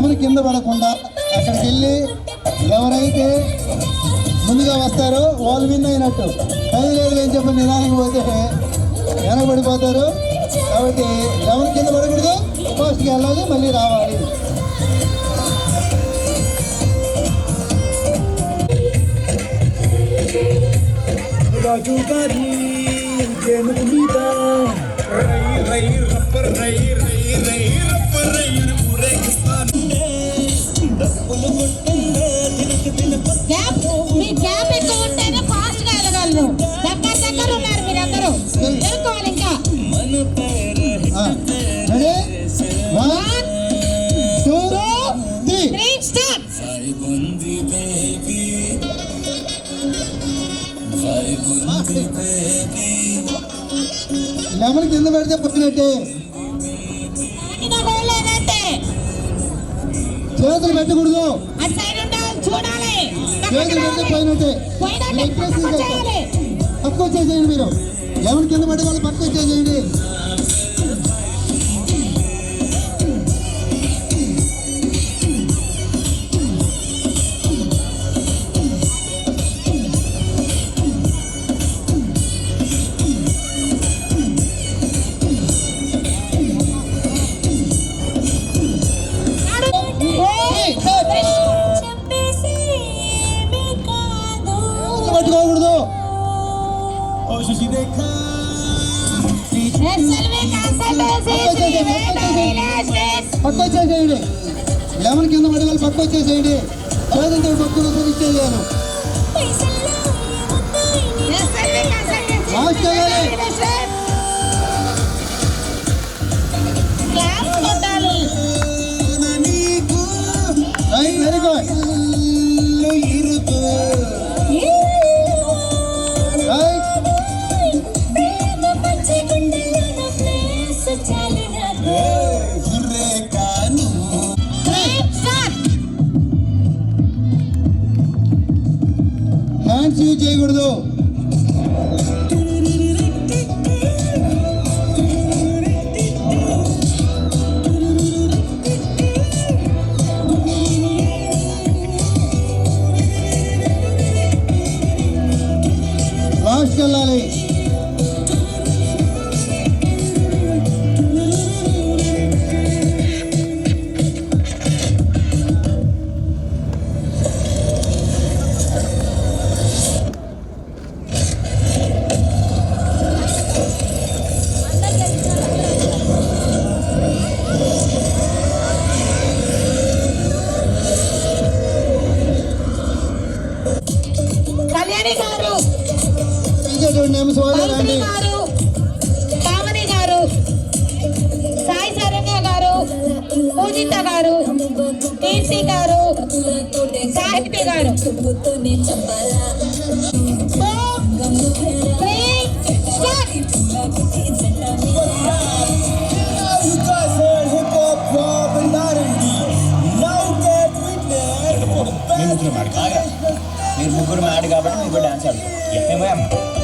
Lemon కింద పడకుండా అక్కడికి వెళ్ళి ఎవరైతే ముందుగా వస్తారో వాళ్ళు విన్ అయినట్టు. పని లేదు అని చెప్పి నిదానంగా పోతే వెనకబడిపోతారు. కాబట్టి లెమన్ కింద పడకూడదు, ఫాస్ట్గా వెళ్ళాలి, మళ్ళీ రావాలి. మీ గ్యాప్ ఎక్కువ ఉంటేనే ఫాస్ట్ గా వెళ్ళగలను. దగ్గర ఉన్నారు మీరందరూ, ఎదుర్కోవాలి. ఇంకా రెడీ 1 2 3 స్టార్ట్. లెమన్ కింద పెడితే పోయినట్టే, చేతులు పెట్టకూడదు, చూడాలి. చేతులు పెడితే పోయినట్టే. పక్క వచ్చేసేయండి, మీరు లెమన్ కింద పడే వాళ్ళు పక్క వచ్చేసేయండి. పట్టుకోకూడదు. పక్క వచ్చేసేయండి, లెమన్ కింద పడే వాళ్ళు పక్క వచ్చేసేయండి. చేతులతో పక్కన ఇచ్చేయాలి. లాస్ట్ వెళ్ళాలి. Very good. హ్యాండ్స్ యూజ్ చేయకూడదు. లాస్ట్కి వెళ్ళాలి. కళ్యాణి గారు, పావని గారు, సాయి శరణ్య గారు, పూజిత గారు, కీర్తి గారు, సాహిత్య గారు. మీరు ముగ్గురు మ్యాడ్ కాబట్టి మీరు డాన్స్ ఆడుతారు.